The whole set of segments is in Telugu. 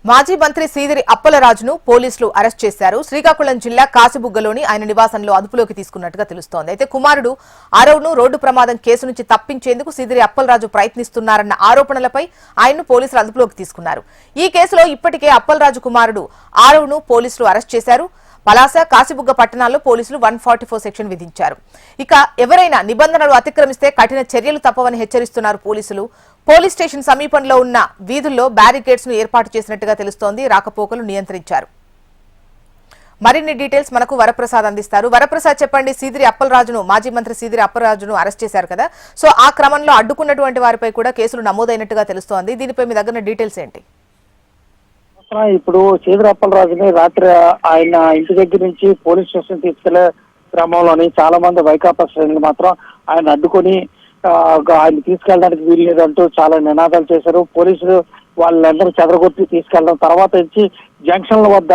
మాజీ మంత్రి సీదిరి అప్పలరాజును పోలీసులు అరెస్ట్ చేశారు. శ్రీకాకుళం జిల్లా కాసిబుగ్గలోని ఆయన నివాసంలో అదుపులోకి తీసుకున్నట్టుగా తెలుస్తోంది. అయితే కుమారుడు ఆరవ్ను రోడ్డు ప్రమాదం కేసు నుంచి తప్పించేందుకు సీదిరి అప్పలరాజు ప్రయత్నిస్తున్నారన్న ఆరోపణలపై ఆయన్ను పోలీసులు అదుపులోకి తీసుకున్నారు. ఈ కేసులో ఇప్పటికే అప్పలరాజు కుమారుడు ఆరవ్ను పోలీసులు అరెస్ట్ చేశారు. పలాస, కాసిబుగ్గ పట్టణాల్లో పోలీసులు 144 సెక్షన్ విధించారు. ఇక ఎవరైనా నిబంధనలు అతిక్రమిస్తే కఠిన చర్యలు తప్పవని హెచ్చరిస్తున్నారు పోలీసులు. పోలీస్ స్టేషన్ సమీపంలో ఉన్న వీధుల్లో బ్యారికేడ్స్ ను ఏర్పాటు చేసినట్టుగా తెలుస్తోంది. రాకపోకలు నియంత్రించారు. మరిన్ని డీటెయిల్స్ మనకు వరప్రసాద్ అందిస్తారు. వరప్రసాద్, చెప్పండి. సీదిరి అప్పలరాజును, మాజీ మంత్రి సీదిరి అప్పలరాజును అరెస్ట్ చేశారు కదా, సో ఆ క్రమంలో అడ్డుకున్నటువంటి వారిపై కూడా కేసులు నమోదైనట్టుగా తెలుస్తోంది. దీనిపై మీ దగ్గర డీటెయిల్స్ ఏంటి? ఇప్పుడు సీదిరి అప్పలరాజుని రాత్రి ఆయన ఇంటి దగ్గర నుంచి పోలీస్ స్టేషన్ తీసుకెళ్లే క్రమంలోని చాలా మంది వైకాపా శ్రేణులు మాత్రం ఆయన అడ్డుకొని ఆయన తీసుకెళ్ళడానికి వీలు లేదంటూ చాలా నినాదాలు చేశారు. పోలీసులు వాళ్ళందరూ చెదరగొట్టి తీసుకెళ్ళడం, తర్వాత నుంచి జంక్షన్ల వద్ద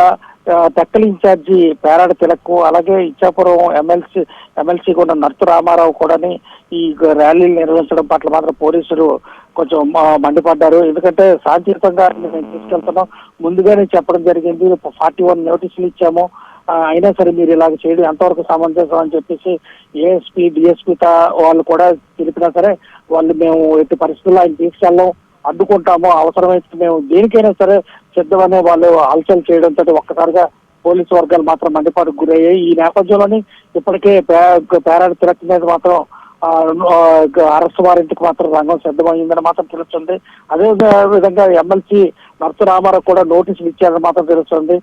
టెక్కల్ ఇన్ఛార్జి పేరాడ తిలక్, అలాగే ఇచ్చాపురం ఎమ్మెల్సీ కూడా నర్తు రామారావు కూడా ఈ ర్యాలీలు నిర్వహించడం పట్ల మాత్రం పోలీసులు కొంచెం మండిపడ్డారు. ఎందుకంటే శాంతియుతంగా మేము తీసుకెళ్తున్నాం, ముందుగానే చెప్పడం జరిగింది, 41 నోటీసులు ఇచ్చాము, అయినా సరే మీరు ఇలాగ చేయడం ఎంతవరకు సమంజసం అని చెప్పేసి ఏఎస్పీ డిఎస్పీ వాళ్ళు కూడా తెలిపినా సరే వాళ్ళు మేము ఎట్టి పరిస్థితుల్లో ఆయన తీసుకెళ్ళాం, అడ్డుకుంటాము, అవసరమైతే మేము దేనికైనా సరే సిద్ధమనే వాళ్ళు హల్చల్ చేయడంతో ఒక్కసారిగా పోలీసు వర్గాలు మాత్రం మండిపాటుకు గురయ్యాయి. ఈ నేపథ్యంలోని ఇప్పటికే పేరాడ తిలక్ మీద మాత్రం అరెస్ట్ వారెంట్కి మాత్రం రంగం సిద్ధమైందని మాత్రం తెలుస్తుంది. అదే విధంగా ఎమ్మెల్సీ నర్సు రామారావు కూడా నోటీసులు ఇచ్చారని మాత్రం తెలుస్తుంది.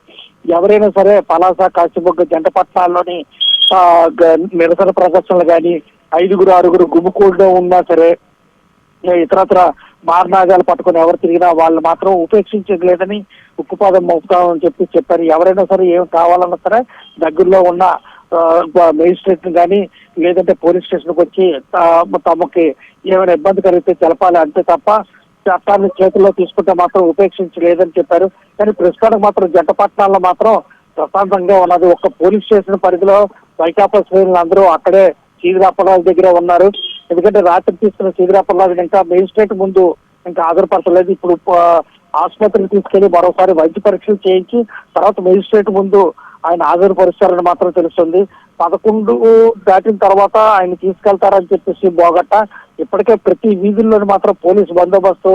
ఎవరైనా సరే పలాస, కాసిబుగ్గ జంట పట్టణాల్లోని నిరసన ప్రదర్శనలు కానీ 5-6 గుమ్ముకూడలో ఉన్నా సరే ఇతరత్ర మారణాగాలు పట్టుకుని ఎవరు తిరిగినా వాళ్ళు మాత్రం ఉపేక్షించేది లేదని ఉక్కుపాదం మోపుతామని చెప్పారు. ఎవరైనా సరే ఏం కావాలన్నా సరే దగ్గరలో ఉన్న మేజిస్ట్రేట్ కానీ లేదంటే పోలీస్ స్టేషన్కి వచ్చి తమకి ఏమైనా ఇబ్బంది కలిగితే తెలపాలి, అంతే తప్ప చట్టాన్ని చేతుల్లో తీసుకుంటే మాత్రం ఉపేక్షించలేదని చెప్పారు. కానీ ప్రస్తుతానికి మాత్రం జంట పట్టణాల్లో మాత్రం ప్రశాంతంగా ఉన్నది. ఒక్క పోలీస్ స్టేషన్ పరిధిలో వైకాపా శ్రేణులు అందరూ అక్కడే సీదిరి అప్పలరాజు దగ్గర ఉన్నారు. ఎందుకంటే రాత్రి తీసుకున్న సీదిరి అప్పలరాజు ఇంకా మేజిస్ట్రేట్ ముందు ఇంకా హాజరుపరచలేదు. ఇప్పుడు ఆసుపత్రికి తీసుకెళ్లి మరోసారి వైద్య పరీక్షలు చేయించి తర్వాత మేజిస్ట్రేట్ ముందు ఆయన హాజరుపరుస్తారని మాత్రం తెలుస్తుంది. 11 దాటిన తర్వాత ఆయన తీసుకెళ్తారని చెప్పేసి బోగట్ట ఇప్పటికే ప్రతి వీధుల్లోని మాత్రం పోలీసు బందోబస్తు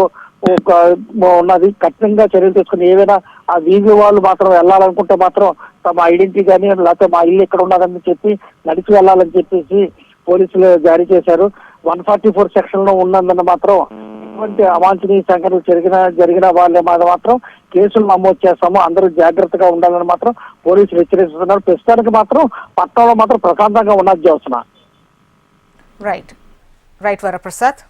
ఉన్నది. కఠినంగా చర్యలు తీసుకుని ఏవైనా ఆ వీధి వాళ్ళు మాత్రం వెళ్ళాలనుకుంటే మాత్రం తమ ఐడెంటిటీ కానీ లేకపోతే మా ఇల్లు ఎక్కడ ఉన్నదని చెప్పి నడిచి వెళ్ళాలని చెప్పేసి పోలీసులు జారీ చేశారు. 144 సెక్షన్ లో ఉన్నందున మాత్రం ఎటువంటి అవాంఛనీయ సంఘటనలు జరిగిన వాళ్ళ మీద మాత్రం కేసులు నమోదు చేస్తాము, అందరూ జాగ్రత్తగా ఉండాలని మాత్రం పోలీసులు హెచ్చరిస్తున్నారు. ప్రస్తుతానికి మాత్రం పట్టణంలో మాత్రం ప్రశాంతంగా ఉన్నది. చేస్తున్నా రైట్ వరప్రసాద్.